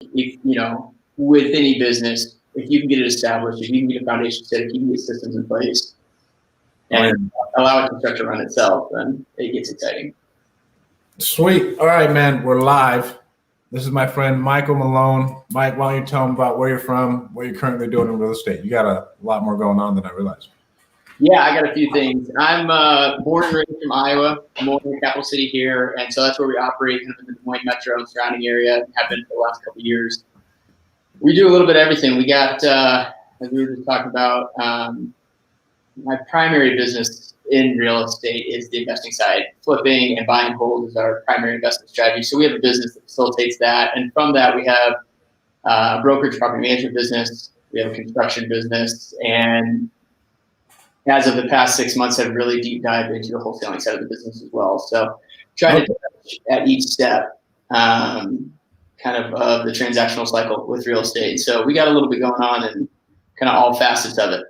if, with any business, if you can get it established, if you can get a foundation set, if you can get systems in place and allow it to start to run itself, then it gets exciting. Sweet. All right, man, we're live. This is my friend Michael Malone. Mike, why don't you tell him about where you're from, what you're currently doing in real estate? You got a lot more going on than I realized. Yeah, I got a few things. I'm born and raised from Iowa. I'm in the capital city here, and so that's where we operate in the Des Moines metro and surrounding area. Have been for the last couple of years. We do a little bit of everything. We got, as we were just talking about, my primary business in real estate is the investing side. Flipping and buy and hold is our primary investment strategy. So we have a business that facilitates that, and from that we have a brokerage property management business. We have a construction business, and as of the past 6 months, have really deep dived into the wholesaling side of the business as well. So trying to touch at each step kind of the transactional cycle with real estate. So we got a little bit going on in kind of all facets of it.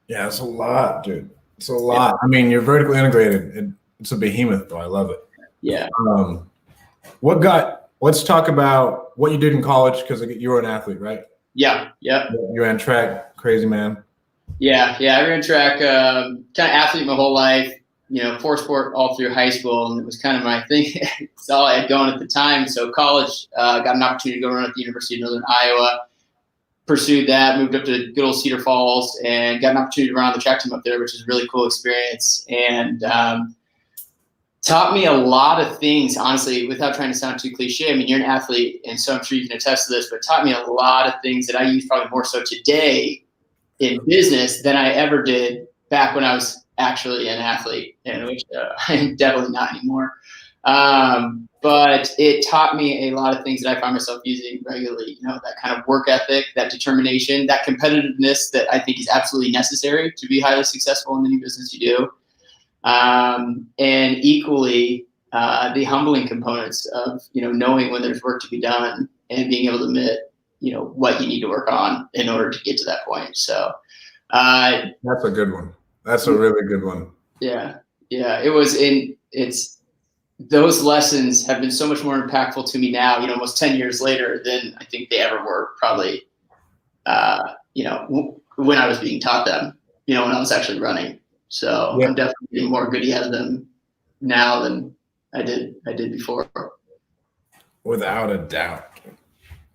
Yeah, it's a lot, dude. It's a lot. Yeah. I mean, you're vertically integrated. It's a behemoth, though. I love it. Yeah. Let's talk about what you did in college, because you were an athlete, right? Yeah. You ran track, crazy man. Yeah. I ran track, kind of athlete my whole life, four sport all through high school. And it was kind of my thing. It's all I had going at the time. So college, got an opportunity to go run at the University of Northern Iowa, pursued that, moved up to good old Cedar Falls, and got an opportunity to run on the track team up there, which is a really cool experience. And taught me a lot of things, honestly, without trying to sound too cliche. I mean, you're an athlete, and so I'm sure you can attest to this, but taught me a lot of things that I use probably more so today in business than I ever did back when I was actually an athlete, and which I'm definitely not anymore. But it taught me a lot of things that I find myself using regularly, that kind of work ethic, that determination, that competitiveness that I think is absolutely necessary to be highly successful in any business you do. And equally, the humbling components of, knowing when there's work to be done and being able to admit, what you need to work on in order to get to that point. So that's a good one. That's a really good one. Yeah. Those lessons have been so much more impactful to me now, almost 10 years later than I think they ever were probably, when I was being taught them, when I was actually running. So yeah. I'm definitely getting more goody out of them now than I did before. Without a doubt.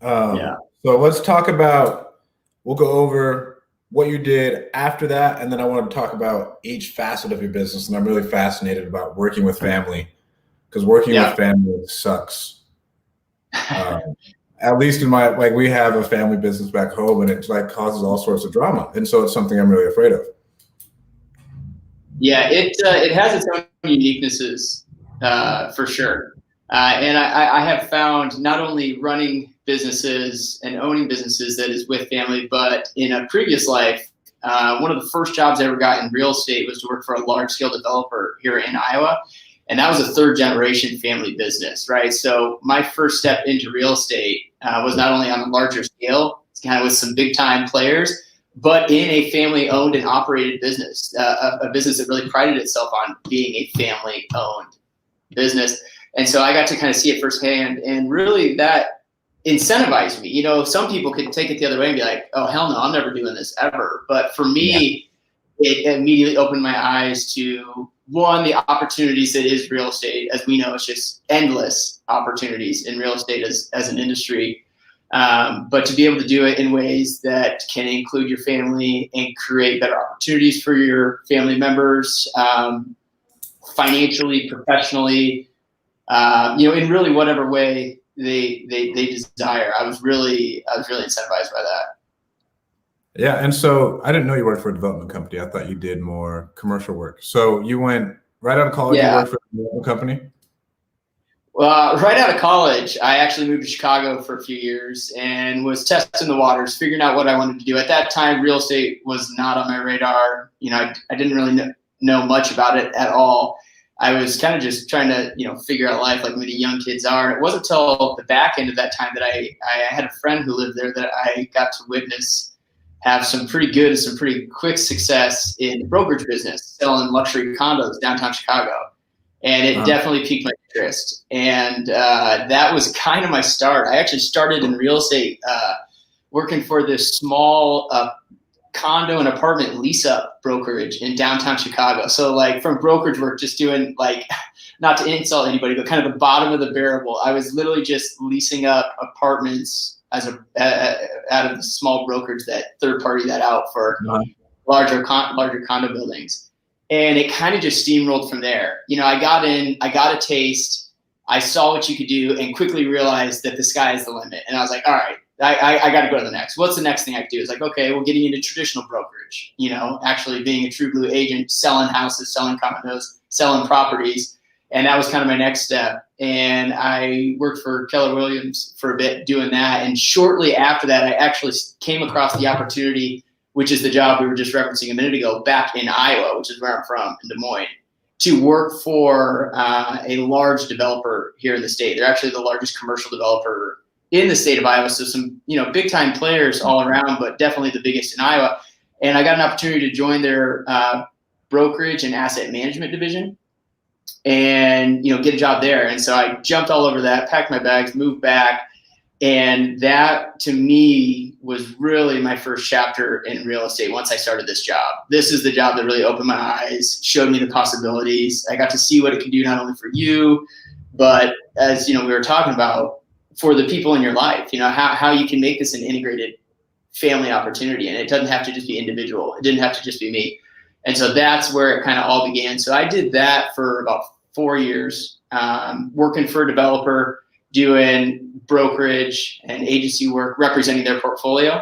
Yeah. So let's talk about, we'll go over what you did after that. And then I want to talk about each facet of your business. And I'm really fascinated about working with family, because working with family sucks. At least in we have a family business back home, and it causes all sorts of drama. And so it's something I'm really afraid of. Yeah, it has its own uniquenesses, for sure. And I have found not only running businesses and owning businesses that is with family, but in a previous life, one of the first jobs I ever got in real estate was to work for a large-scale developer here in Iowa. And that was a third-generation family business, right? So my first step into real estate was not only on a larger scale, kind of with some big-time players, but in a family-owned and operated business, a business that really prided itself on being a family-owned business. And so I got to kind of see it firsthand, and really that incentivized me. Some people could take it the other way and be like, oh, hell no, I'm never doing this ever. But for me, it immediately opened my eyes to, one, the opportunities that is real estate. As we know, it's just endless opportunities in real estate as an industry. But to be able to do it in ways that can include your family and create better opportunities for your family members, financially, professionally, in really whatever way they desire. I was really incentivized by that. Yeah, and so I didn't know you worked for a development company. I thought you did more commercial work. So you went right out of college. You worked for a development company? Well, right out of college, I actually moved to Chicago for a few years and was testing the waters, figuring out what I wanted to do. At that time, real estate was not on my radar. I didn't really know much about it at all. I was kind of just trying to, figure out life like many young kids are. It wasn't until the back end of that time that I had a friend who lived there that I got to witness have some pretty good and some pretty quick success in the brokerage business, selling luxury condos downtown Chicago. And it definitely piqued my interest. And that was kind of my start. I actually started in real estate working for this small condo and apartment lease up brokerage in downtown Chicago. So like from brokerage work, just doing like, not to insult anybody, but kind of the bottom of the barrel. I was literally just leasing up apartments as out of the small brokerage that third party that out for larger condo buildings. And it kind of just steamrolled from there. You know, I got in, I got a taste, I saw what you could do and quickly realized that the sky is the limit. And I was like, all right, I got to go to the next. What's the next thing I could do? It's like, okay, well, getting into traditional brokerage, you know, actually being a true blue agent, selling houses, selling condos, selling properties. And that was kind of my next step. And I worked for Keller Williams for a bit doing that. And shortly after that, I actually came across the opportunity, which is the job we were just referencing a minute ago, back in Iowa, which is where I'm from, in Des Moines, to work for a large developer here in the state. They're actually the largest commercial developer in the state of Iowa. So some, you know, big time players all around, but definitely the biggest in Iowa. And I got an opportunity to join their brokerage and asset management division and, you know, get a job there. And so I jumped all over that, packed my bags, moved back. And that to me was really my first chapter in real estate. Once I started this job, this is the job that really opened my eyes, showed me the possibilities. I got to see what it can do, not only for you, but as, you know, we were talking about, for the people in your life, you know, how you can make this an integrated family opportunity. And it doesn't have to just be individual. It didn't have to just be me. And so that's where it kind of all began. So I did that for about 4 years, working for a developer, doing brokerage and agency work, representing their portfolio.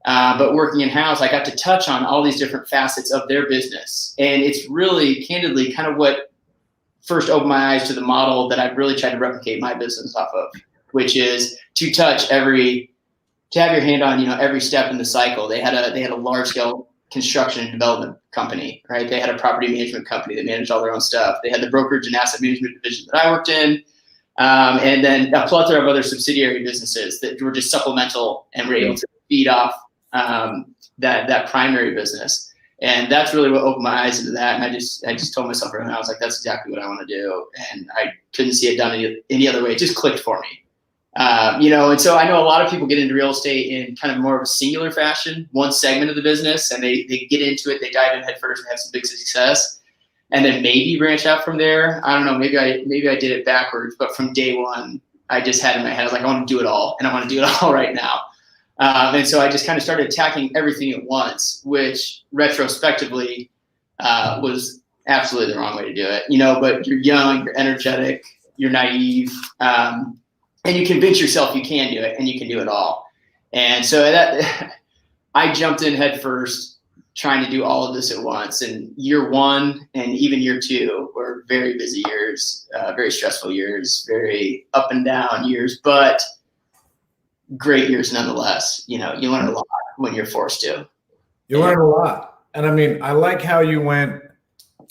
But working in-house, I got to touch on all these different facets of their business. And it's really, candidly, kind of what first opened my eyes to the model that I've really tried to replicate my business off of, which is to have your hand on, you know, every step in the cycle. They had a large scale construction and development company, right? They had a property management company that managed all their own stuff. They had the brokerage and asset management division that I worked in. And then a plethora of other subsidiary businesses that were just supplemental and were able to feed off that primary business. And that's really what opened my eyes into that. And I just told myself right now, I was like, that's exactly what I want to do. And I couldn't see it done any other way. It just clicked for me. You know, and so I know a lot of people get into real estate in kind of more of a singular fashion, one segment of the business, and they get into it, they dive in head first and have some big success, and then maybe branch out from there. I don't know, maybe I did it backwards, but from day one, I just had in my head, I was like, I want to do it all, and I want to do it all right now. And so I just kind of started attacking everything at once, which retrospectively was absolutely the wrong way to do it. You know, but you're young, you're energetic, you're naive, and you convince yourself you can do it and you can do it all. And so that I jumped in head first, trying to do all of this at once. And year one and even year two were very busy years, very stressful years, very up and down years, but great years nonetheless. You know, you learn a lot when you're forced to. You learn a lot. And I mean, I like how you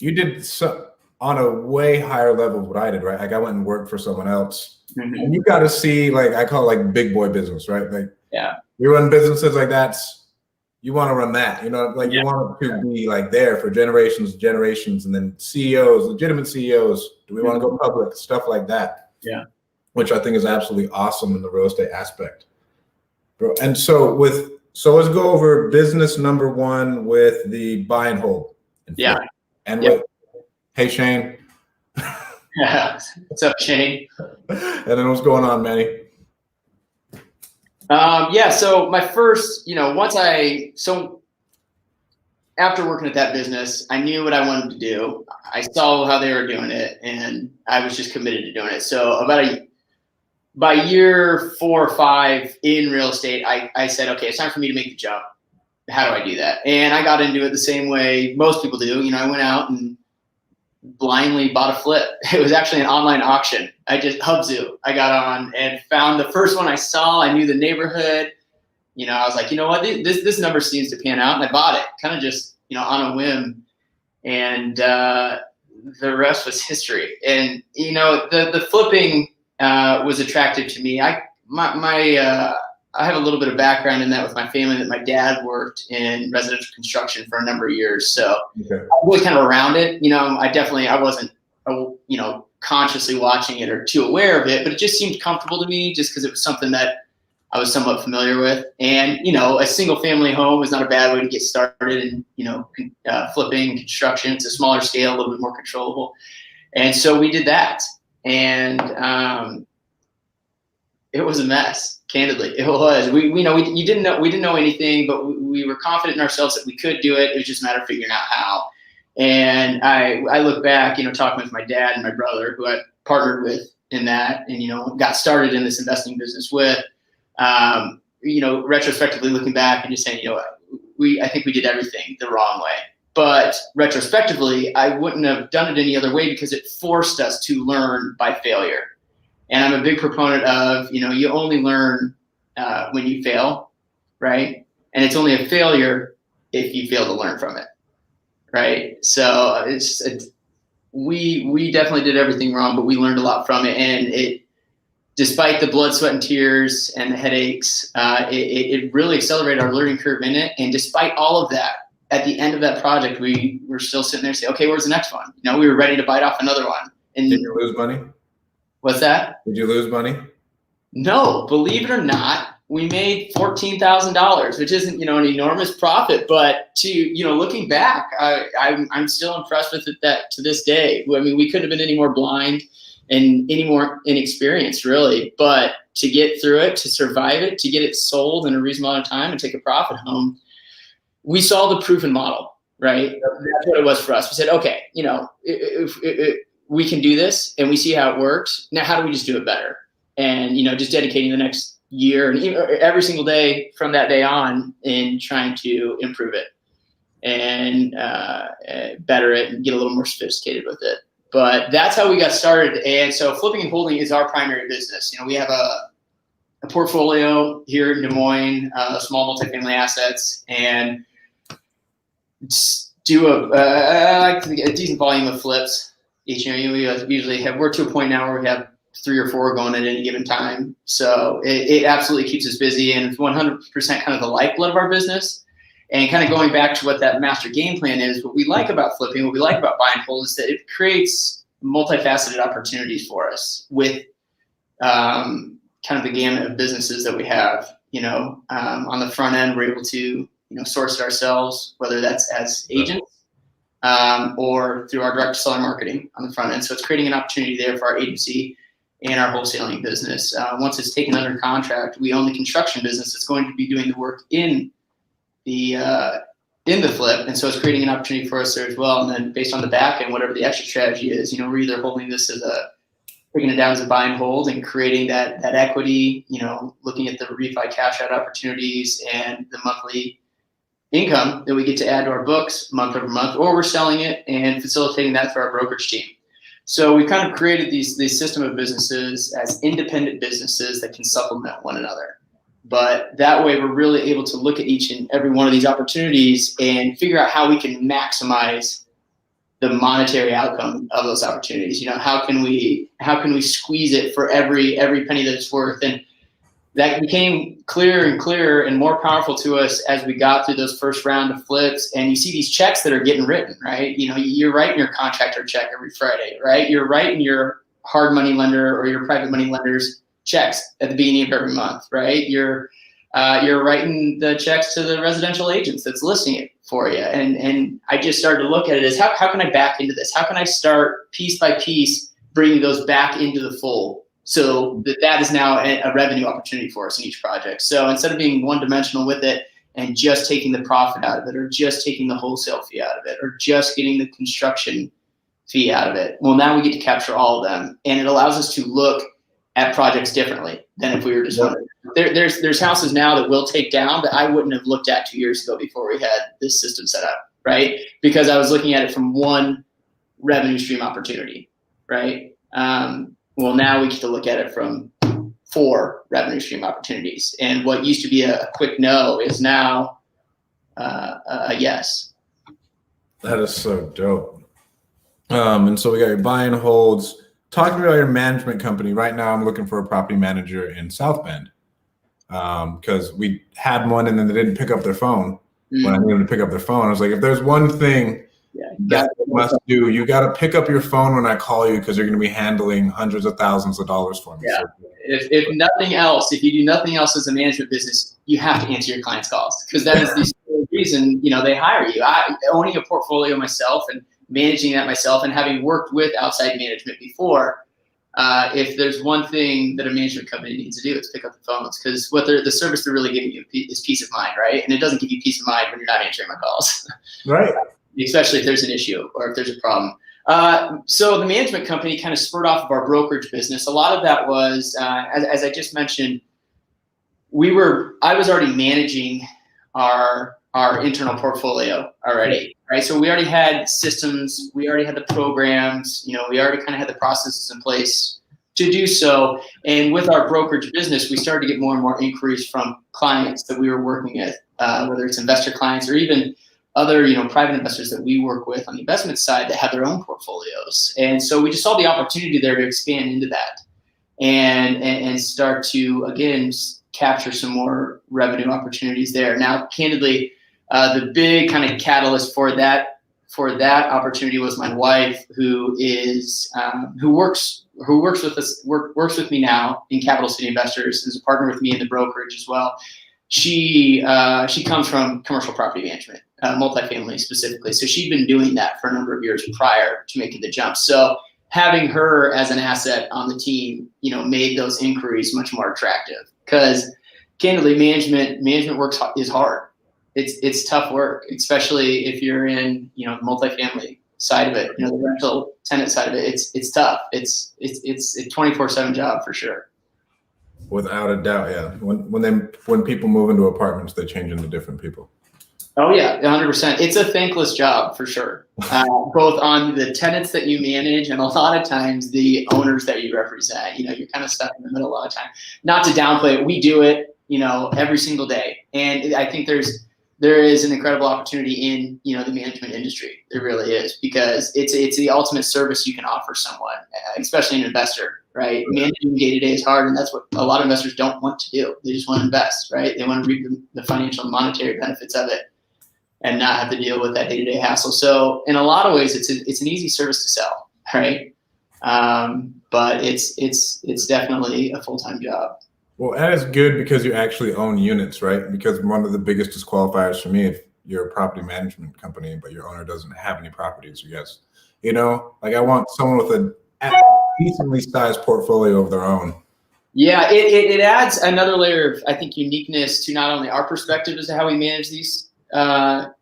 did so on a way higher level of what I did, right? Like I went and worked for someone else. Mm-hmm. And you got to see, like, I call it like big boy business, right? Like, yeah, you run businesses like you want to run that, you know, like you want to be like there for generations, and then CEOs, legitimate CEOs. Do we want to go public? Stuff like that. Yeah. Which I think is absolutely awesome in the real estate aspect. Bro. And so let's go over business number one with the buy and hold. Yeah. And with, hey, Shane. Yeah. What's up, Shane? And then what's going on, Manny? So my first, you know, after working at that business, I knew what I wanted to do. I saw how they were doing it, and I was just committed to doing it. So by year 4 or 5 in real estate, I said, okay, it's time for me to make the jump. How do I do that? And I got into it the same way most people do. You know, I went out and blindly bought a flip. It was actually an online auction. I got on and found the first one I saw. I knew the neighborhood. You know, I was like, you know what, this number seems to pan out, and I bought it kind of just, you know, on a whim. And the rest was history. And, you know, the flipping was attractive to me. I have a little bit of background in that with my family, that my dad worked in residential construction for a number of years. So I was kind of around it. You know, I wasn't, you know, consciously watching it or too aware of it, but it just seemed comfortable to me just because it was something that I was somewhat familiar with. And, a single family home is not a bad way to get started in, flipping construction. It's a smaller scale, a little bit more controllable. And so we did that. And it was a mess, candidly. It was. We didn't know anything, but we were confident in ourselves that we could do it. It was just a matter of figuring out how. And I look back, talking with my dad and my brother, who I partnered with in that, and got started in this investing business with. Retrospectively looking back and just saying, I think we did everything the wrong way. But retrospectively, I wouldn't have done it any other way because it forced us to learn by failure. And I'm a big proponent of, you only learn when you fail, right? And it's only a failure if you fail to learn from it, right? So we definitely did everything wrong, but we learned a lot from it. And despite the blood, sweat, and tears and the headaches, it really accelerated our learning curve in it. And despite all of that, at the end of that project, we were still sitting there saying, okay, where's the next one? We were ready to bite off another one. And did you lose money? What's that? Did you lose money? No, believe it or not, we made $14,000, which isn't, an enormous profit, but looking back, I'm still impressed with it that to this day. I mean, we couldn't have been any more blind and any more inexperienced, really, but to get through it, to survive it, to get it sold in a reasonable amount of time and take a profit home, we saw the proven model, right? That's what it was for us. We said, okay, if we can do this and we see how it works. Now, how do we just do it better? And, just dedicating the next year and every single day from that day on in trying to improve it and better it and get a little more sophisticated with it. But that's how we got started. And so flipping and holding is our primary business. We have a portfolio here in Des Moines, small multifamily assets, and do a decent volume of flips. We usually we're to a point now where we have 3 or 4 going at any given time. So it absolutely keeps us busy, and it's 100% kind of the lifeblood of our business. And kind of going back to what that master game plan is, what we like about flipping, what we like about buy and hold is that it creates multifaceted opportunities for us with kind of the gamut of businesses that we have. On the front end, we're able to source it ourselves, whether that's as agents or through our direct seller marketing on the front end. So it's creating an opportunity there for our agency and our wholesaling business. Once it's taken under contract, we own the construction business that's going to be doing the work in the flip, and so it's creating an opportunity for us there as well. And then based on the back end, whatever the exit strategy is, we're either holding this as taking it down as a buy and hold and creating that equity, looking at the refi cash out opportunities and the monthly income that we get to add to our books month over month, or we're selling it and facilitating that through our brokerage team. So we kind of created these system of businesses as independent businesses that can supplement one another. But that way we're really able to look at each and every one of these opportunities and figure out how we can maximize the monetary outcome of those opportunities. How can we squeeze it for every penny that it's worth? And that became clearer and clearer and more powerful to us as we got through those first round of flips. And you see these checks that are getting written, right? You're writing your contractor check every Friday, right? You're writing your hard money lender or your private money lender's checks at the beginning of every month, right? You're writing the checks to the residential agents that's listing it for you. And I just started to look at it as how can I back into this? How can I start piece by piece bringing those back into the fold so that is now a revenue opportunity for us in each project. So instead of being one-dimensional with it and just taking the profit out of it or just taking the wholesale fee out of it or just getting the construction fee out of it, well, now we get to capture all of them. And it allows us to look at projects differently than if we were just there's houses now that we'll take down that I wouldn't have looked at 2 years ago before we had this system set up, right? Because I was looking at it from one revenue stream opportunity, right? Well, now we get to look at it from 4 revenue stream opportunities. And what used to be a quick no is now a yes. That is so dope. And so we got your buy and holds. Talk to me about your management company. Right now, I'm looking for a property manager in South Bend because we had one and then they didn't pick up their phone. When I needed them to pick up their phone, I was like, if there's one thing That's a must do. You got to pick up your phone when I call you because you're going to be handling hundreds of thousands of dollars for me. Yeah. So, if nothing else, if you do nothing else as a management business, you have to answer your clients' calls because that is the reason they hire you. Owning a portfolio myself and managing that myself, and having worked with outside management before, if there's one thing that a management company needs to do, it's pick up the phones, because what the service they're really giving you is peace of mind, right? And it doesn't give you peace of mind when you're not answering my calls, right? Especially if there's an issue or if there's a problem. So the management company kind of spurred off of our brokerage business. A lot of that was, as I just mentioned, I was already managing our internal portfolio already, right? So we already had systems, we already had the programs, we already kind of had the processes in place to do so. And with our brokerage business, we started to get more and more inquiries from clients that we were working with, whether it's investor clients or even other, private investors that we work with on the investment side that have their own portfolios. And so we just saw the opportunity there to expand into that and start to, again, capture some more revenue opportunities there. Now, candidly, the big kind of catalyst for that opportunity was my wife, who works with me now in Capital City Investors, is a partner with me in the brokerage as well. She comes from commercial property management, multifamily specifically. So she'd been doing that for a number of years prior to making the jump. So having her as an asset on the team, made those inquiries much more attractive. Because candidly, management work is hard. It's tough work, especially if you're in the multifamily side of it, the rental tenant side of it. It's tough. It's a 24/7 job for sure. Without a doubt, yeah. When people move into apartments, they change into different people. Oh yeah, 100%. It's a thankless job for sure. Both on the tenants that you manage and a lot of times the owners that you represent. You're kind of stuck in the middle a lot of time. Not to downplay it, we do it, every single day. And I think there is an incredible opportunity in the management industry. There really is, because it's the ultimate service you can offer someone, especially an investor. Right, managing day to day is hard, and that's what a lot of investors don't want to do. They just want to invest, right? They want to reap the financial and monetary benefits of it, and not have to deal with that day to day hassle. So, in a lot of ways, it's an easy service to sell, right? But it's definitely a full-time job. Well, and it's good because you actually own units, right? Because one of the biggest disqualifiers for me, if you're a property management company but your owner doesn't have any properties, I want someone with a decently sized portfolio of their own. Yeah, it adds another layer of, I think, uniqueness to not only our perspective as to how we manage these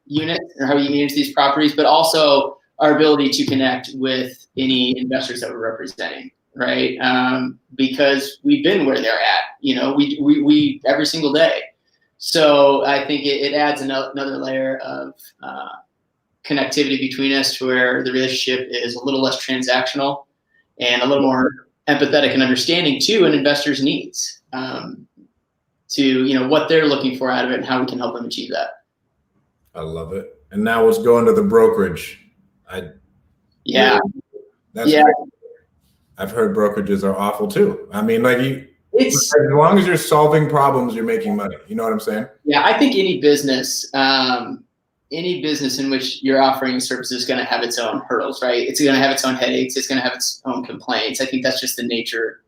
units or how we manage these properties, but also our ability to connect with any investors that we're representing, right? Because we've been where they're at, we every single day. So I think it adds another layer of connectivity between us, to where the relationship is a little less transactional and a little more empathetic and understanding to an investor's needs, to what they're looking for out of it and how we can help them achieve that. I love it. And now let's go into the brokerage. I've heard brokerages are awful too. I mean, as long as you're solving problems, you're making money. You know what I'm saying? Yeah, I think any business in which you're offering services is going to have its own hurdles, right? It's going to have its own headaches. It's going to have its own complaints. I think that's just the nature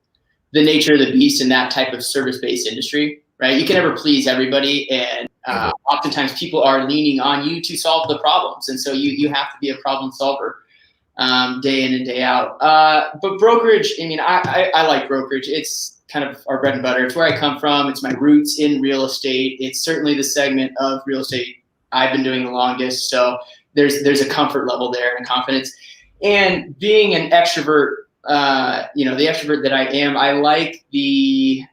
of the beast in that type of service-based industry, right? You can never please everybody, and oftentimes people are leaning on you to solve the problems, and so you have to be a problem solver day in and day out. But brokerage, I like brokerage. It's kind of our bread and butter. It's where I come from. It's my roots in real estate. It's certainly the segment of real estate I've been doing the longest. So there's a comfort level there and a confidence. And being an extrovert, the extrovert that I am, I like the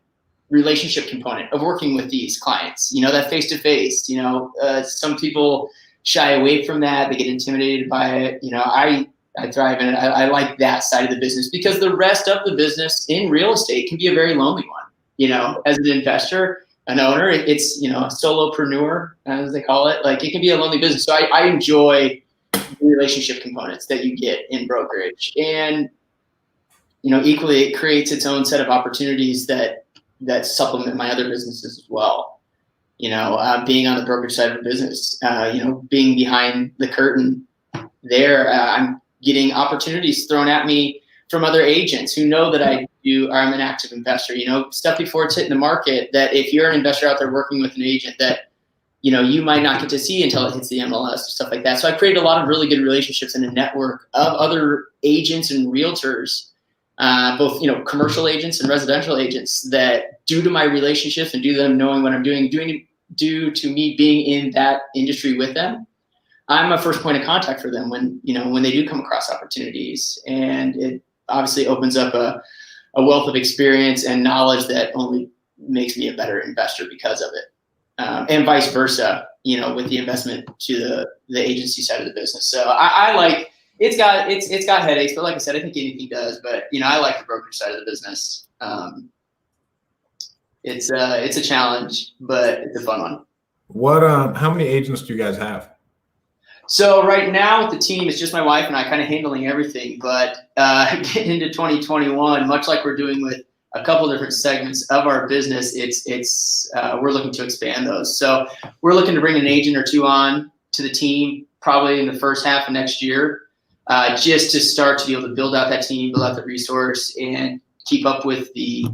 relationship component of working with these clients, that face-to-face. Some people shy away from that. They get intimidated by it. I thrive in it. I like that side of the business, because the rest of the business in real estate can be a very lonely one. As an investor, an owner, it's, a solopreneur, as they call it. It can be a lonely business. So I enjoy the relationship components that you get in brokerage. And, equally, it creates its own set of opportunities that supplement my other businesses as well. Being on the brokerage side of the business, being behind the curtain, there. I'm getting opportunities thrown at me from other agents who know that I'm an active investor. Stuff before it's hitting the market that if you're an investor out there working with an agent that you might not get to see until it hits the MLS and stuff like that. So I created a lot of really good relationships in a network of other agents and realtors, both commercial agents and residential agents, that due to my relationships and due to them knowing what I'm doing, due to me being in that industry with them, I'm a first point of contact for them when they do come across opportunities. And it obviously opens up a wealth of experience and knowledge that only makes me a better investor because of it. And vice versa, with the investment to the agency side of the business. So I like, it's got headaches, but like I said, I think anything does, but I like the brokerage side of the business. It's a challenge, but it's a fun one. How many agents do you guys have? So right now with the team, it's just my wife and I kind of handling everything, but getting into 2021, much like we're doing with a couple different segments of our business, we're looking to expand those. So we're looking to bring an agent or two on to the team probably in the first half of next year, just to start to be able to build out that team, build out the resource, and keep up with the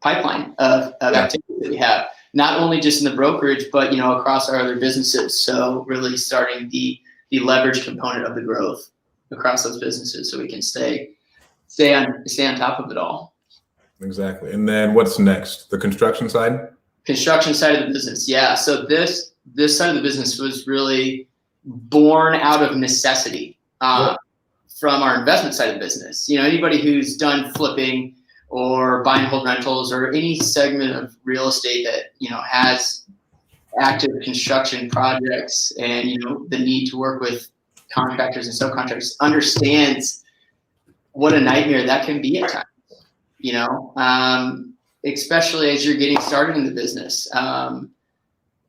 pipeline of activity that we have, not only just in the brokerage, but across our other businesses. So really starting the leverage component of the growth across those businesses, so we can stay on top of it all. Exactly. And then what's next? The construction side? Construction side of the business. Yeah. So this side of the business was really born out of necessity from our investment side of the business. Anybody who's done flipping or buy and hold rentals or any segment of real estate that, has active construction projects and, the need to work with contractors and subcontractors understands what a nightmare that can be at times, especially as you're getting started in the business.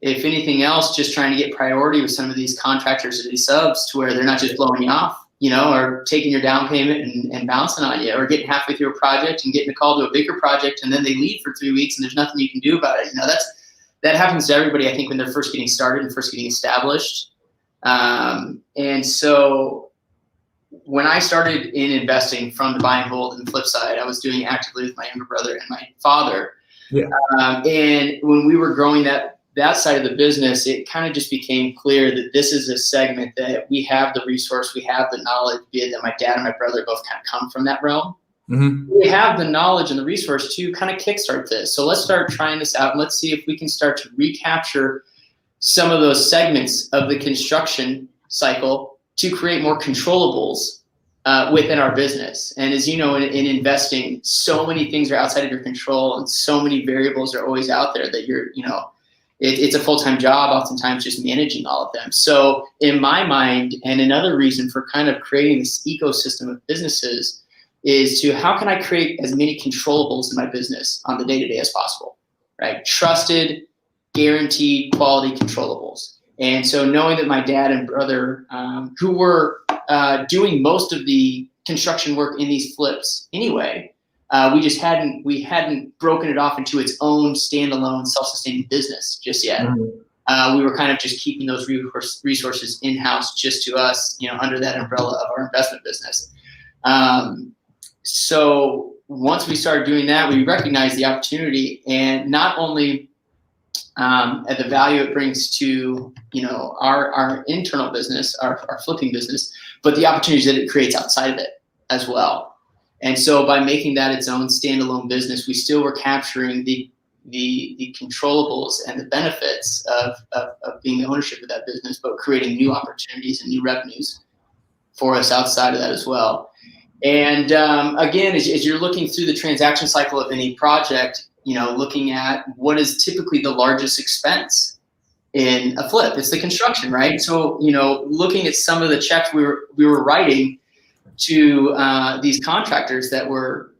If anything else, just trying to get priority with some of these contractors or these subs to where they're not just blowing you off, or taking your down payment and bouncing on you, or getting halfway through a project and getting a call to a bigger project and then they leave for 3 weeks and there's nothing you can do about it. That happens to everybody, I think, when they're first getting started and first getting established. And so when I started in investing from the buy and hold and flip side, I was doing it actively with my younger brother and my father. Yeah. And when we were growing that side of the business, it kind of just became clear that this is a segment that we have the resource, we have the knowledge, be it that my dad and my brother both kind of come from that realm. Mm-hmm. We have the knowledge and the resource to kind of kickstart this. So let's start trying this out and let's see if we can start to recapture some of those segments of the construction cycle to create more controllables within our business. And as you know, in investing, so many things are outside of your control and so many variables are always out there that it's a full-time job, oftentimes just managing all of them. So in my mind, and another reason for kind of creating this ecosystem of businesses is to how can I create as many controllables in my business on the day-to-day as possible, right? Trusted, guaranteed quality controllables. And so knowing that my dad and brother, who were doing most of the construction work in these flips anyway, we hadn't broken it off into its own standalone self-sustaining business just yet. Mm-hmm. We were kind of just keeping those resources in-house just to us, under that umbrella of our investment business. So once we started doing that, we recognized the opportunity, and not only at the value it brings to our internal business, our flipping business, but the opportunities that it creates outside of it as well. And so by making that its own standalone business, we still were capturing the controllables and the benefits of being the ownership of that business, but creating new opportunities and new revenues for us outside of that as well. And again, as you're looking through the transaction cycle of any project, looking at what is typically the largest expense in a flip, it's the construction, right? So, looking at some of the checks we were writing to these contractors that were,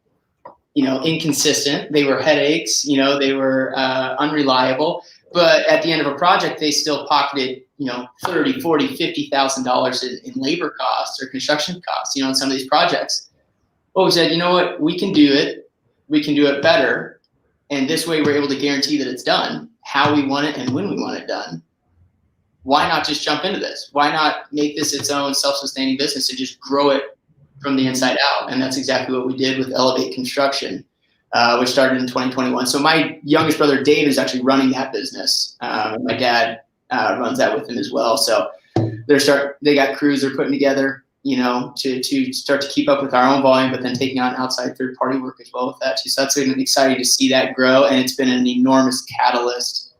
inconsistent, they were headaches, they were unreliable, but at the end of a project, they still pocketed, $30,000, $40,000, $50,000 in labor costs or construction costs, in some of these projects. Well, we said, what, we can do it. We can do it better. And this way we're able to guarantee that it's done how we want it and when we want it done. why not just jump into this? Why not make this its own self-sustaining business and just grow it from the inside out? And that's exactly what we did with Elevate Construction, which started in 2021. So my youngest brother, Dave, is actually running that business. My dad runs that with him as well. So they got crews they're putting together, to start to keep up with our own volume, but then taking on outside third-party work as well with that too. So that's been exciting to see that grow, and it's been an enormous catalyst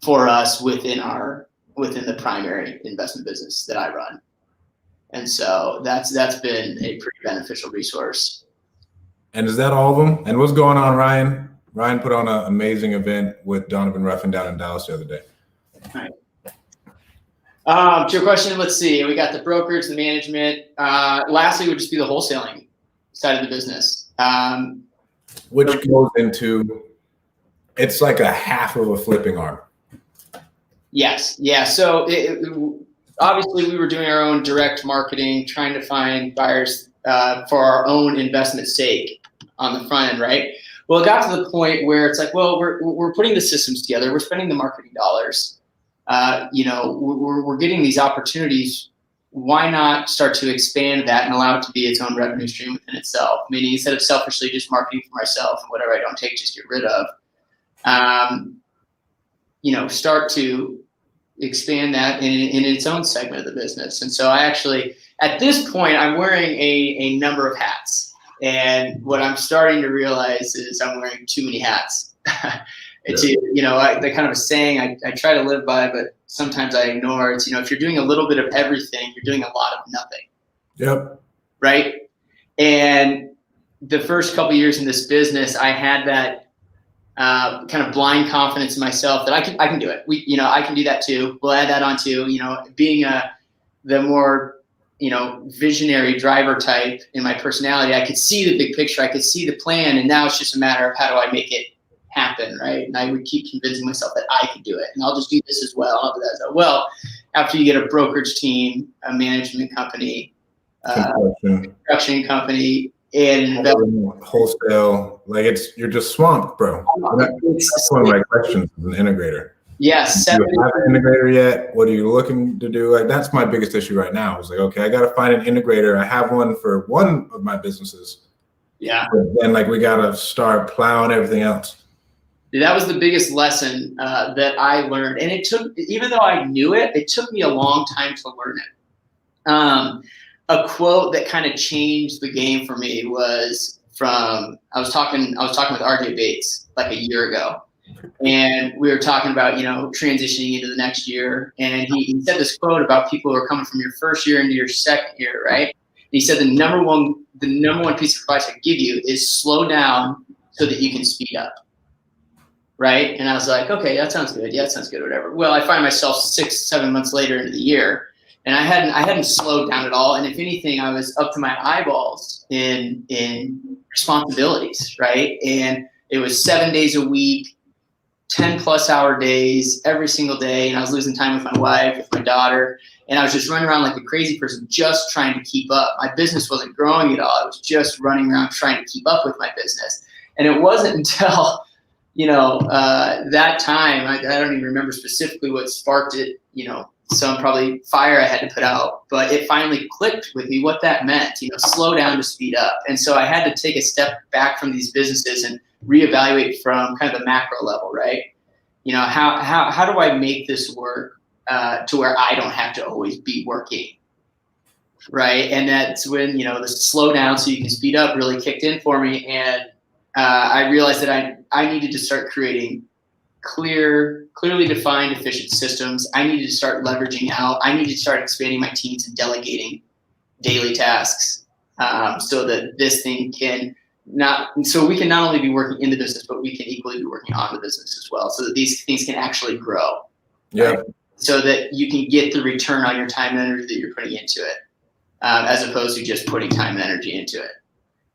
for us within the primary investment business that I run. And so that's been a pretty beneficial resource. And is that all of them? And what's going on, Ryan? Ryan put on an amazing event with Donovan Ruffin down in Dallas the other day. All right. To your question, let's see. We got the brokerage, the management. Lastly, would just be the wholesaling side of the business. Which goes into, it's like a half of a flipping arm. Yes. Yeah. So obviously we were doing our own direct marketing, trying to find buyers for our own investment sake on the front end, right? Well, it got to the point where it's like, well, we're putting the systems together. We're spending the marketing dollars. We're getting these opportunities. Why not start to expand that and allow it to be its own revenue stream within itself? Meaning, instead of selfishly just marketing for myself and whatever I don't take, just get rid of, start to expand that in its own segment of the business. And so I actually, at this point, I'm wearing a number of hats. And what I'm starting to realize is I'm wearing too many hats. It's, the kind of a saying I try to live by, but sometimes I ignore. It's, if you're doing a little bit of everything, you're doing a lot of nothing. Yep. Right. And the first couple of years in this business, I had that kind of blind confidence in myself that I can do it. I can do that too. We'll add that on too, being the more, visionary driver type in my personality. I could see the big picture. I could see the plan. And now it's just a matter of how do I make it happen, right? And I would keep convincing myself that I could do it, and I'll just do this as well. I'll do that as well. Well, after you get a brokerage team, a management company, construction company, and wholesale, you're just swamped, bro. That's one of my questions as an integrator. Yes. Do you have an integrator yet? What are you looking to do? That's my biggest issue right now. It's like, okay, I got to find an integrator. I have one for one of my businesses. Yeah. But then we got to start plowing everything else. That was the biggest lesson that I learned. And even though I knew it, it took me a long time to learn it. A quote that kind of changed the game for me was from, I was talking with RJ Bates like a year ago. And we were talking about, transitioning into the next year. And he said this quote about people who are coming from your first year into your second year, right? And he said the number one piece of advice I can give you is slow down so that you can speed up. Right. And I was like, okay, that sounds good. Yeah, that sounds good. Whatever. Well, I find myself 6-7 months later into the year, and I hadn't slowed down at all. And if anything, I was up to my eyeballs in responsibilities. Right. And it was 7 days a week, 10+ hour days every single day. And I was losing time with my wife, with my daughter. And I was just running around like a crazy person, just trying to keep up. My business wasn't growing at all. I was just running around trying to keep up with my business. And it wasn't until that time, I don't even remember specifically what sparked it, some probably fire I had to put out, but it finally clicked with me what that meant, slow down to speed up. And so I had to take a step back from these businesses and reevaluate from kind of the macro level, right? How do I make this work to where I don't have to always be working, right? And that's when, the slow down so you can speed up really kicked in for me. And I realized that I needed to start creating clearly defined, efficient systems. I needed to start leveraging out. I needed to start expanding my teams and delegating daily tasks so that this thing so we can not only be working in the business, but we can equally be working on the business as well, so that these things can actually grow. Yeah. Right? So that you can get the return on your time and energy that you're putting into it, as opposed to just putting time and energy into it.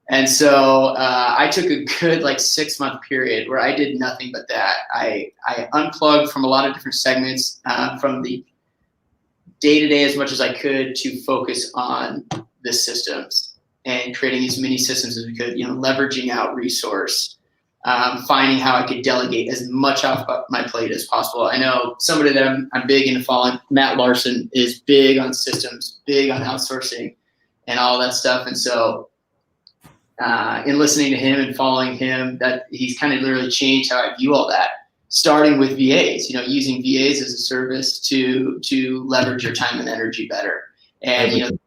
And so I took a good 6-month period where I did nothing but that. I unplugged from a lot of different segments, from the day-to-day as much as I could, to focus on the systems and creating as many systems as we could, leveraging out resource, finding how I could delegate as much off my plate as possible. I know somebody that I'm big into following, Matt Larson, is big on systems, big on outsourcing and all that stuff. And so in listening to him and following him, that he's kind of literally changed how I view all that, starting with VAs, using VAs as a service to leverage your time and energy better. And,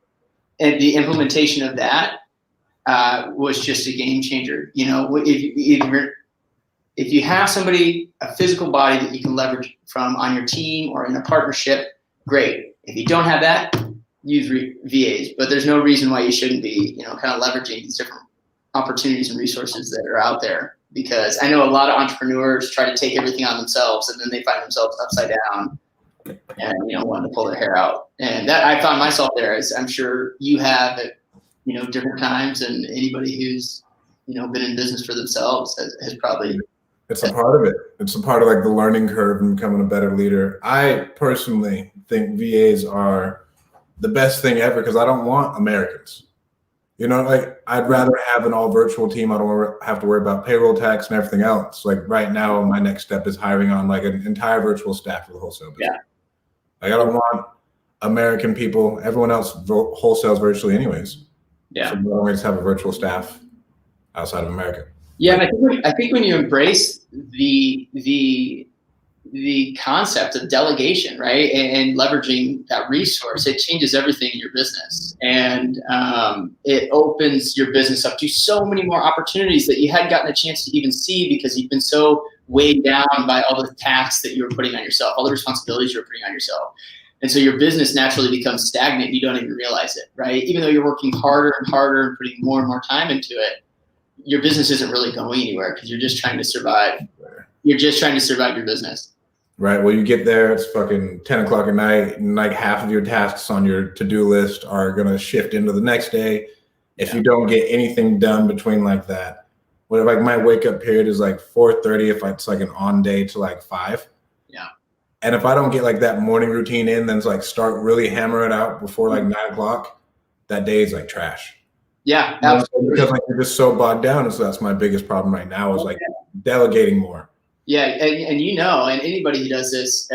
and the implementation of that was just a game changer. If you have somebody, a physical body that you can leverage from on your team or in a partnership, great. If you don't have that, use VAs. But there's no reason why you shouldn't be, kind of leveraging these different opportunities and resources that are out there. Because I know a lot of entrepreneurs try to take everything on themselves, and then they find themselves upside down and wanting to pull their hair out. And that I found myself there, as I'm sure you have at different times, and anybody who's been in business for themselves has probably. It's a part of it. It's a part of like the learning curve and becoming a better leader. I personally think VAs are the best thing ever because I don't want Americans. I'd rather have an all virtual team. I don't have to worry about payroll tax and everything else. Like right now, my next step is hiring on like an entire virtual staff for the wholesale business. Yeah. Like I don't want American people. Everyone else wholesales virtually anyways. Yeah. So we always have a virtual staff outside of America. Yeah, and I think when you embrace the concept of delegation, right, and leveraging that resource, it changes everything in your business, and it opens your business up to so many more opportunities that you hadn't gotten a chance to even see because you've been so weighed down by all the tasks that you were putting on yourself, all the responsibilities you were putting on yourself. And so your business naturally becomes stagnant. You don't even realize it, right? Even though you're working harder and harder and putting more and more time into it, your business isn't really going anywhere because you're just trying to survive. You're just trying to survive your business. Right. Well, you get there, it's fucking 10 o'clock at night, and like half of your tasks on your to-do list are going to shift into the next day. If you don't get anything done between like that, like my wake up period is like 4:30 if it's like an on day to like 5. Yeah. And if I don't get like that morning routine in, then it's like start really hammer it out before like 9 o'clock, that day is like trash. Yeah, absolutely. Because like you're just so bogged down. And so that's my biggest problem right now is like delegating more. Yeah, and and anybody who does this,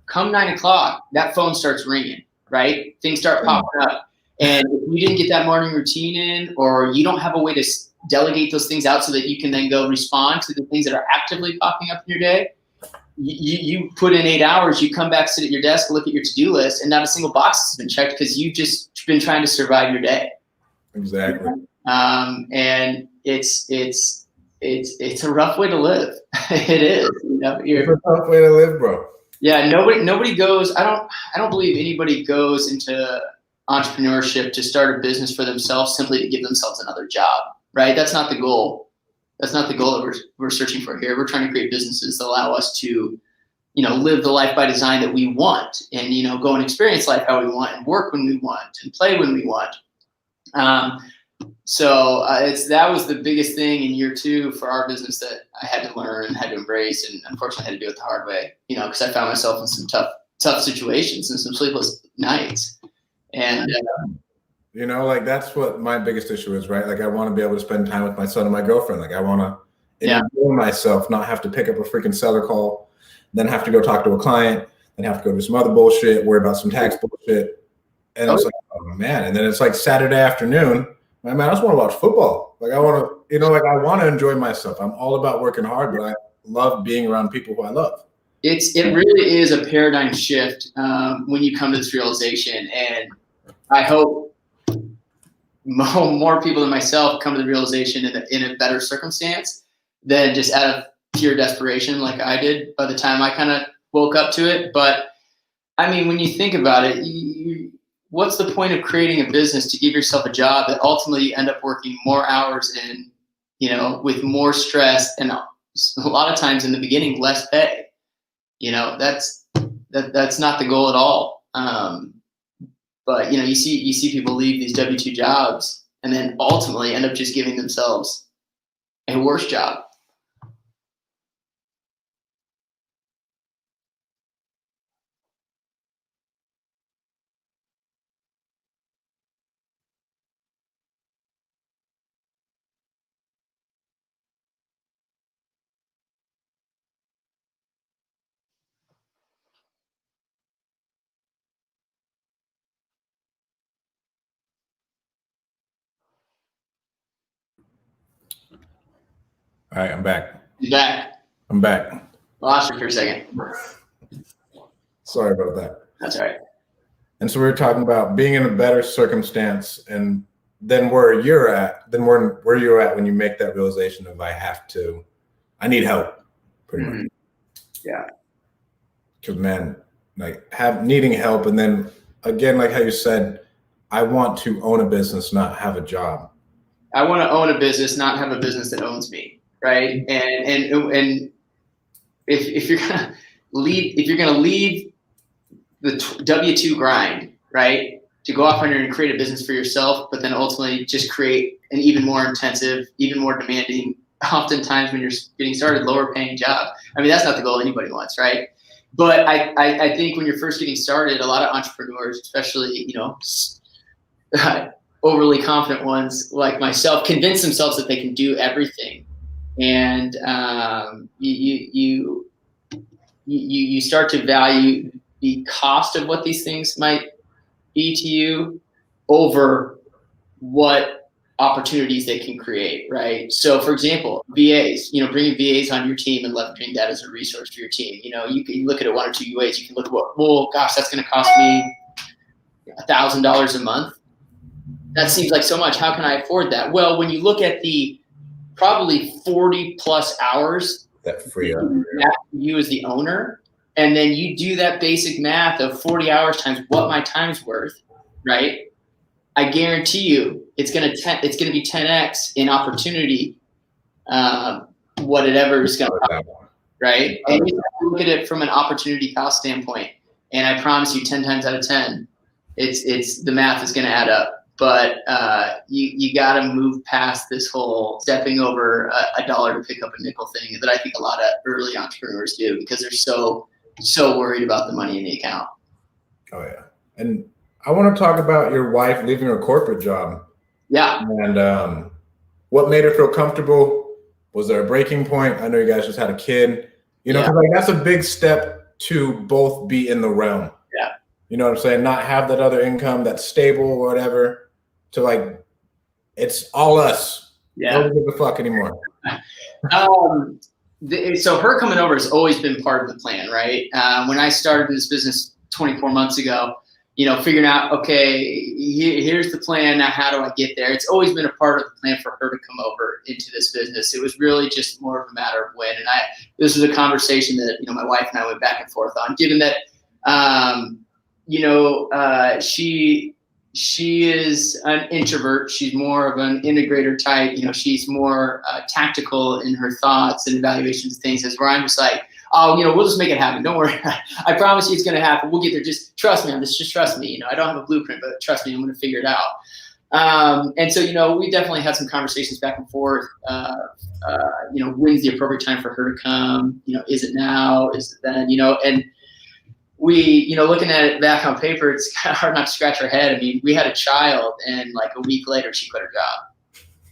come 9 o'clock, that phone starts ringing, right? Things start popping up. And if you didn't get that morning routine in, or you don't have a way to delegate those things out so that you can then go respond to the things that are actively popping up in your day, you put in 8 hours, you come back, sit at your desk, look at your to-do list, and not a single box has been checked because you've just been trying to survive your day. Exactly. And it's a rough way to live. It is. It's a tough way to live, bro. Yeah. Nobody goes. I don't believe anybody goes into entrepreneurship to start a business for themselves simply to give themselves another job. Right. That's not the goal. That's not the goal that we're searching for here. We're trying to create businesses that allow us to, live the life by design that we want, and go and experience life how we want, and work when we want, and play when we want. So that was the biggest thing in year 2 for our business that I had to learn, had to embrace, and unfortunately had to do it the hard way, because I found myself in some tough situations and some sleepless nights. And like that's what my biggest issue is, right? Like I want to be able to spend time with my son and my girlfriend. Like I want to enjoy myself, not have to pick up a freaking seller call, then have to go talk to a client, then have to go do some other bullshit, worry about some tax bullshit. And it's like, oh man. And then it's like Saturday afternoon. Man, I just want to watch football. Like I want to, I want to enjoy myself. I'm all about working hard, but I love being around people who I love. It really is a paradigm shift when you come to this realization. And I hope more people than myself come to the realization in a better circumstance than just out of pure desperation like I did by the time I kind of woke up to it. But I mean, when you think about it, what's the point of creating a business to give yourself a job that ultimately you end up working more hours in, with more stress, and a lot of times in the beginning, less pay? That's not the goal at all. But you see people leave these W-2 jobs and then ultimately end up just giving themselves a worse job. All right, I'm back. You back? I'm back. Lost you for a second. Sorry about that. That's all right. And so we were talking about being in a better circumstance, and then where you're at, where you're at when you make that realization of I need help, pretty much. Yeah. Because man, like needing help, and then again, like how you said, I want to own a business, not have a job. I want to own a business, not have a business that owns me, right? And if you're gonna leave the W-2 grind, right, to go off on your and create a business for yourself, but then ultimately just create an even more intensive, even more demanding, oftentimes when you're getting started, lower paying job. I mean, that's not the goal anybody wants, right? But I think when you're first getting started, a lot of entrepreneurs, especially, overly confident ones like myself, convince themselves that they can do everything. And you start to value the cost of what these things might be to you over what opportunities they can create, right? So for example, VAs, bringing VAs on your team and leveraging that as a resource for your team. You can look at it one or two ways. You can look at that's going to cost me $1,000 a month. That seems like so much. How can I afford that? Well, when you look at the probably 40 plus hours that free up you as the owner, and then you do that basic math of 40 hours times what my time's worth, right? I guarantee you it's gonna be 10x in opportunity, whatever is gonna cost, right? And you have to look at it from an opportunity cost standpoint. And I promise you, 10 times out of 10, it's the math is gonna add up. But you got to move past this whole stepping over a dollar to pick up a nickel thing that I think a lot of early entrepreneurs do because they're so worried about the money in the account. Oh yeah, and I want to talk about your wife leaving her corporate job. Yeah. And what made her feel comfortable? Was there a breaking point? I know you guys just had a kid. Because that's a big step to both be in the realm. Yeah. You know what I'm saying? Not have that other income that's stable or whatever. To it's all us. Yeah. Don't give a fuck anymore. So her coming over has always been part of the plan, right? When I started this business 24 months ago, figuring out, okay, here's the plan. Now, how do I get there? It's always been a part of the plan for her to come over into this business. It was really just more of a matter of when. And this was a conversation that, my wife and I went back and forth on, given that, she is an introvert. She's more of an integrator type. She's more tactical in her thoughts and evaluations of things. As where I'm just like, we'll just make it happen. Don't worry. I promise you it's going to happen. We'll get there. Just trust me on this. Just trust me. I don't have a blueprint, but trust me, I'm going to figure it out. And so, we definitely had some conversations back and forth. When's the appropriate time for her to come? Is it now? Is it then? And we, looking at it back on paper, it's kind of hard not to scratch her head. I mean, we had a child, and like a week later, she quit her job.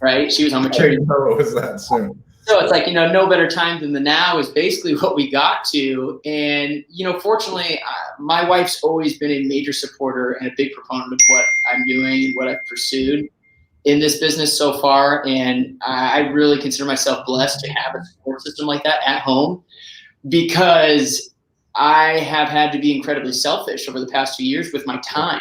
Right? She was on maternity. I didn't know it was that soon. So it's like, no better time than the now is basically what we got to. And, fortunately, my wife's always been a major supporter and a big proponent of what I'm doing and what I've pursued in this business so far. And I really consider myself blessed to have a support system like that at home, because I have had to be incredibly selfish over the past 2 years with my time,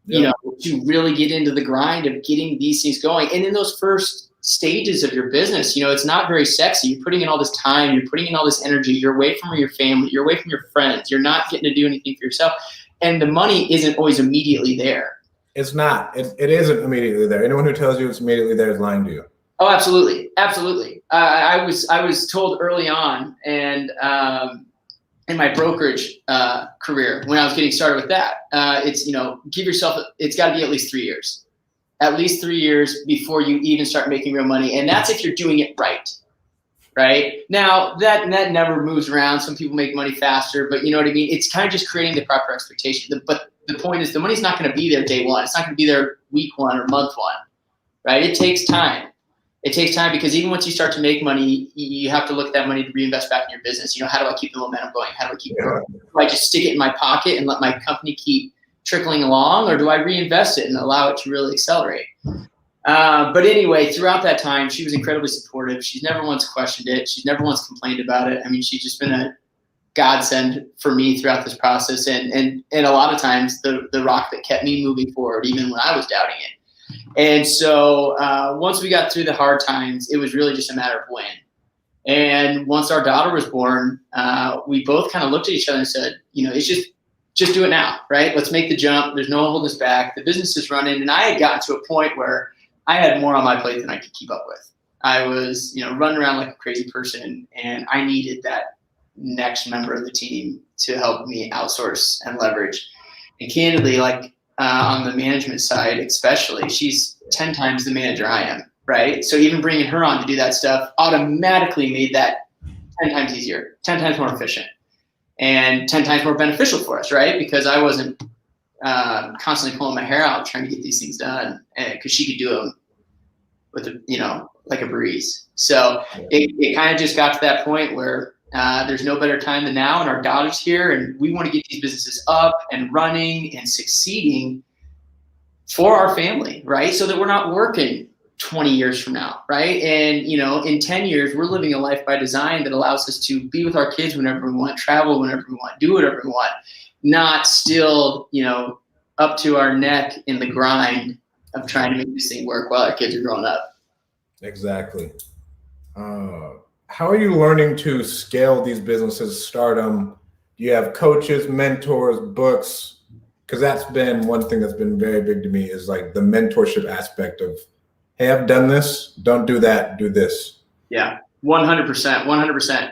to really get into the grind of getting these things going. And in those first stages of your business, it's not very sexy. You're putting in all this time, you're putting in all this energy, you're away from your family, you're away from your friends, you're not getting to do anything for yourself. And the money isn't always immediately there. It's not. It isn't immediately there. Anyone who tells you it's immediately there is lying to you. Oh, absolutely. Absolutely. I was told early on, and in my brokerage career, when I was getting started with that, it's, give yourself, it's got to be at least 3 years. At least 3 years before you even start making real money. And that's if you're doing it right. Right? Now, that never moves around. Some people make money faster, but you know what I mean? It's kind of just creating the proper expectation. But the point is, the money's not going to be there day one. It's not going to be there week one or month one. Right? It takes time. It takes time, because even once you start to make money, you have to look at that money to reinvest back in your business. How do I keep the momentum going? How do I keep growing? Do I just stick it in my pocket and let my company keep trickling along, or do I reinvest it and allow it to really accelerate? But anyway, throughout that time, she was incredibly supportive. She's never once questioned it. She's never once complained about it. I mean, she's just been a godsend for me throughout this process. And a lot of times the rock that kept me moving forward, even when I was doubting it. And so once we got through the hard times, it was really just a matter of when. And once our daughter was born, we both kind of looked at each other and said, it's just do it now, right? Let's make the jump. There's no one holding us back. The business is running. And I had gotten to a point where I had more on my plate than I could keep up with. I was, running around like a crazy person, and I needed that next member of the team to help me outsource and leverage. And candidly, like on the management side, especially, she's 10 times the manager I am, right? So even bringing her on to do that stuff automatically made that 10 times easier, 10 times more efficient, and 10 times more beneficial for us, right? Because I wasn't constantly pulling my hair out trying to get these things done, because she could do them with like a breeze. So it kind of just got to that point where there's no better time than now, and our daughter's here, and we want to get these businesses up and running and succeeding for our family, right? So that we're not working 20 years from now, right? And in 10 years, we're living a life by design that allows us to be with our kids whenever we want, travel whenever we want, do whatever we want, not still, up to our neck in the grind of trying to make this thing work while our kids are growing up. Exactly. How are you learning to scale these businesses, start them? Do you have coaches, mentors, books? Because that's been one thing that's been very big to me, is like the mentorship aspect of, hey, I've done this, don't do that, do this. Yeah, 100%.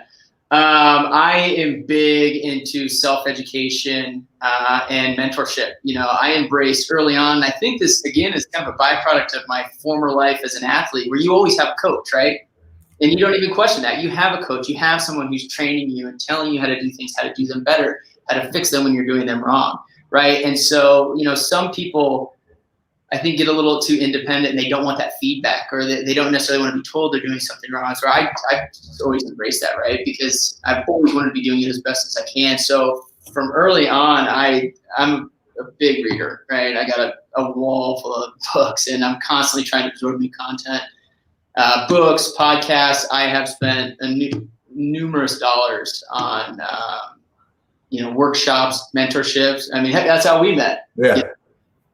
I am big into self-education and mentorship. I embraced early on, and I think this, again, is kind of a byproduct of my former life as an athlete, where you always have a coach, right? And you don't even question that. You have a coach. You have someone who's training you and telling you how to do things, how to do them better, how to fix them when you're doing them wrong, right? And so, some people, I think, get a little too independent, and they don't want that feedback, or they don't necessarily want to be told they're doing something wrong. So I always embrace that, right? Because I've always wanted to be doing it as best as I can. So from early on, I'm a big reader, right? I got a wall full of books, and I'm constantly trying to absorb new content. Books, podcasts. I have spent numerous dollars on, workshops, mentorships. I mean, heck, that's how we met. Yeah.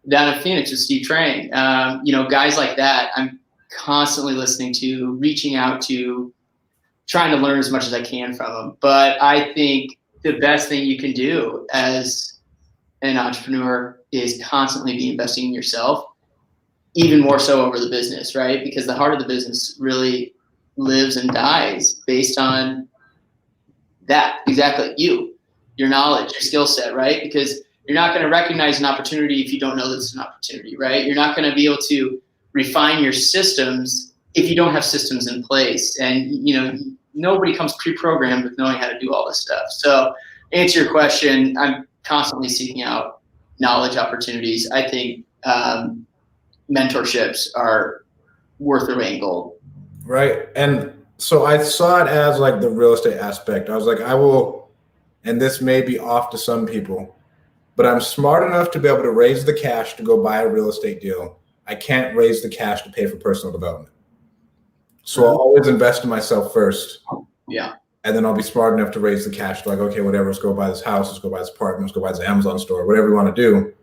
Down in Phoenix with Steve Trang, guys like that, I'm constantly listening to, reaching out to, trying to learn as much as I can from them. But I think the best thing you can do as an entrepreneur is constantly be investing in yourself, even more so over the business, right? Because the heart of the business really lives and dies based on that, exactly, your knowledge, your skill set, right? Because you're not going to recognize an opportunity if you don't know that it's an opportunity, right? You're not going to be able to refine your systems if you don't have systems in place. And, nobody comes pre-programmed with knowing how to do all this stuff. So to answer your question, I'm constantly seeking out knowledge opportunities. I think mentorships are worth their weight in gold. Right. And so I saw it as like the real estate aspect. I was like, I will, and this may be off to some people, but I'm smart enough to be able to raise the cash to go buy a real estate deal. I can't raise the cash to pay for personal development. So I'll always invest in myself first. Yeah. And then I'll be smart enough to raise the cash to like, okay, whatever, let's go buy this house, let's go buy this apartment, let's go buy this Amazon store, whatever you want to do.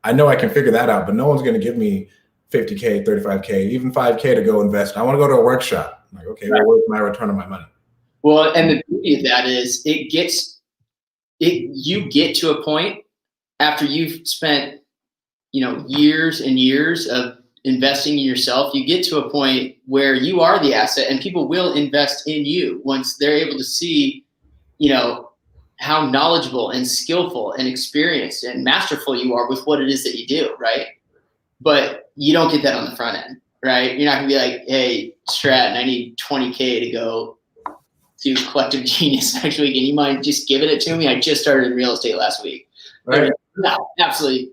I know I can figure that out, but no one's going to give me $50K, $35K, even $5K to go invest. I want to go to a workshop. I'm like, okay, well, where's my return on my money? Well, and the beauty of that is you get to a point after you've spent, years and years of investing in yourself, you get to a point where you are the asset, and people will invest in you once they're able to see, how knowledgeable and skillful and experienced and masterful you are with what it is that you do, right? But you don't get that on the front end, right? You're not gonna be like, hey, Stratton, I need 20K to go to Collective Genius next week, and you mind just giving it to me? I just started in real estate last week. Right. No, absolutely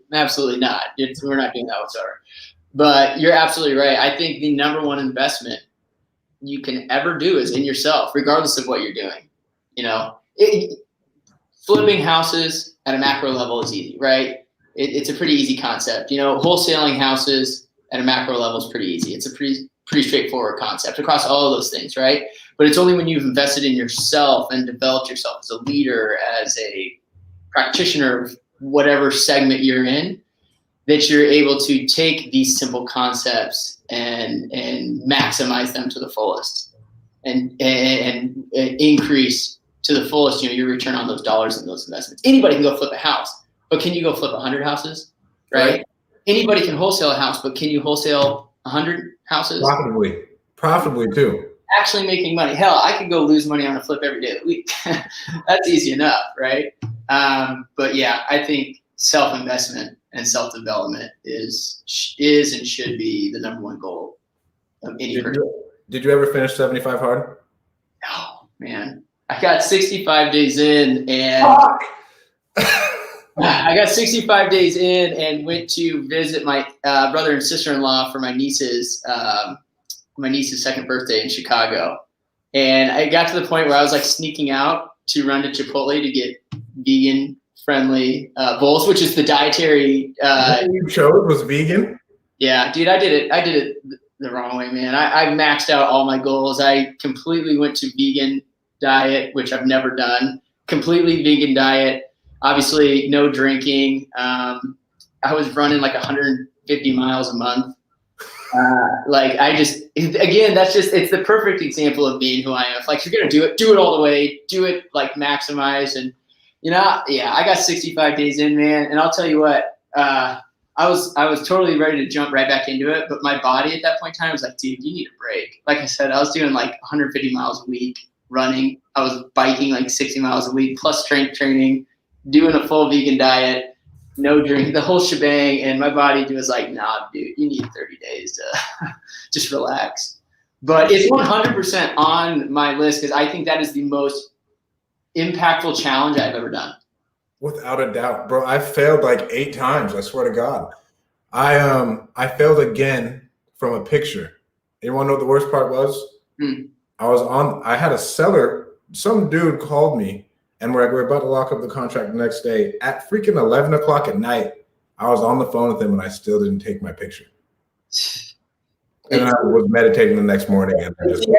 not. We're not doing that whatsoever. But you're absolutely right. I think the number one investment you can ever do is in yourself, regardless of what you're doing. Flipping houses at a macro level is easy, right? It's a pretty easy concept. Wholesaling houses at a macro level is pretty easy. It's a pretty straightforward concept across all of those things, right? But it's only when you've invested in yourself and developed yourself as a leader, as a practitioner of whatever segment you're in, that you're able to take these simple concepts and maximize them to the fullest and increase to the fullest, your return on those dollars and those investments. Anybody can go flip a house, but can you go flip 100 houses, right? Anybody can wholesale a house, but can you wholesale 100 houses? Profitably too. Actually making money. Hell, I could go lose money on a flip every day of the week. That's easy enough, right? But yeah, I think self-investment and self-development is and should be the number one goal of any person. Did you ever finish 75 hard? Oh man, I got 65 days in and I got 65 days in and went to visit my brother and sister-in-law for my niece's second birthday in Chicago. And I got to the point where I was like sneaking out to run to Chipotle to get vegan friendly bowls, which is the dietary. You chose was vegan? Yeah, dude, I did it the wrong way, man. I maxed out all my goals. I completely went to vegan diet, which I've never done. Completely vegan diet. Obviously, no drinking. I was running like 150 miles a month. It's the perfect example of being who I am. If like you're gonna do it all the way, do it like maximize. And I got 65 days in, man. And I'll tell you what, I was totally ready to jump right back into it, but my body at that point in time was like, dude, you need a break. Like I said, I was doing like 150 miles a week running. I was biking like 60 miles a week plus strength training, doing a full vegan diet, no drink, the whole shebang. And my body was like, nah, dude, you need 30 days to just relax. But it's 100% on my list because I think that is the most impactful challenge I've ever done. Without a doubt, bro. I failed like 8 times. I swear to God. I failed again from a picture. You want to know what the worst part was? I had a seller, some dude called me and we're about to lock up the contract the next day at freaking 11 o'clock at night. I was on the phone with him and I still didn't take my picture. And I was meditating the next morning. And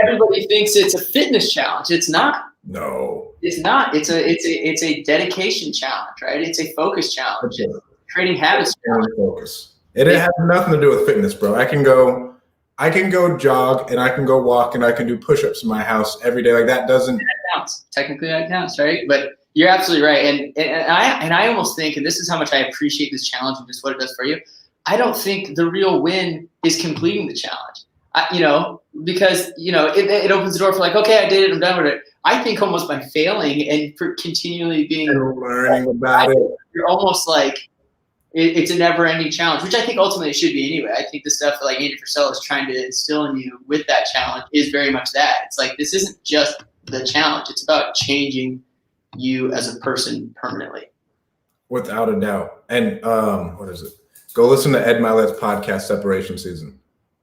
everybody thinks it's a fitness challenge. It's not. No. It's not. It's a dedication challenge, right? It's a focus challenge. It's creating habits. Focus. It has nothing to do with fitness, bro. I can go jog and I can go walk and I can do push-ups in my house every day. Like that doesn't. That counts. Technically, that counts, right? But you're absolutely right. And I almost think, and this is how much I appreciate this challenge and just what it does for you. I don't think the real win is completing the challenge. Because it opens the door for like, okay, I did it, I'm done with it. I think almost by failing and for continually being learning about it, you're almost like it's a never-ending challenge, which I think ultimately it should be anyway. I think the stuff that like Andy Frisell is trying to instill in you with that challenge is very much that. It's like this isn't just the challenge; it's about changing you as a person permanently. Without a doubt. And what is it? Go listen to Ed Milet's podcast, Separation Season.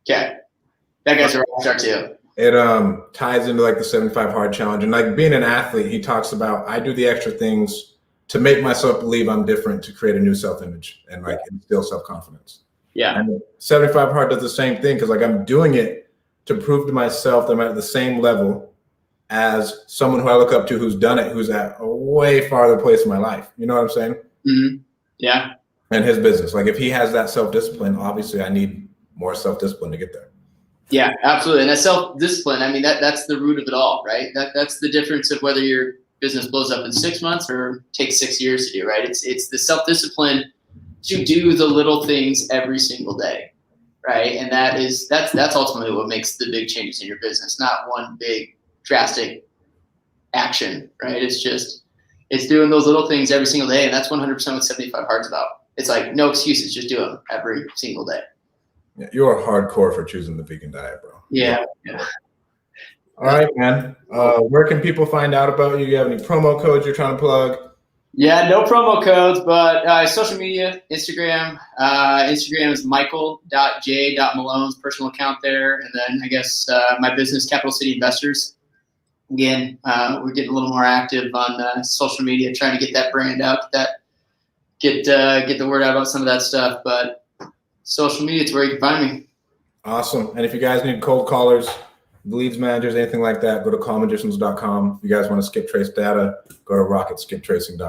Okay, that guy's a rock star too. It ties into like the 75 hard challenge. And like being an athlete, he talks about, I do the extra things to make myself believe I'm different, to create a new self-image and like instill self-confidence. Yeah. And 75 hard does the same thing. Cause like I'm doing it to prove to myself that I'm at the same level as someone who I look up to, who's done it, who's at a way farther place in my life. You know what I'm saying? Mm-hmm. Yeah. And his business. Like if he has that self-discipline, obviously I need more self-discipline to get there. Yeah, absolutely. And that self-discipline, I mean, that's the root of it all, right? That's the difference of whether your business blows up in 6 months or takes 6 years to do, right? It's the self-discipline to do the little things every single day, right? And that's ultimately what makes the big changes in your business, not one big drastic action, right? It's doing those little things every single day. And that's 100% what 75 Hard's about. It's like no excuses, just do them every single day. Yeah, you are hardcore for choosing the vegan diet, bro. Yeah. All right, man. Where can people find out about you? Do you have any promo codes you're trying to plug? Yeah, no promo codes, but social media, Instagram. Instagram is michael.j.malone's personal account there. And then I guess my business, Capital City Investors. Again, we're getting a little more active on social media, trying to get that brand out, get the word out about some of that stuff. But social media is where you can find me. Awesome. And if you guys need cold callers, leads managers, anything like that, go to callmagicians.com. If you guys want to skip trace data, go to rocketskiptracing.com.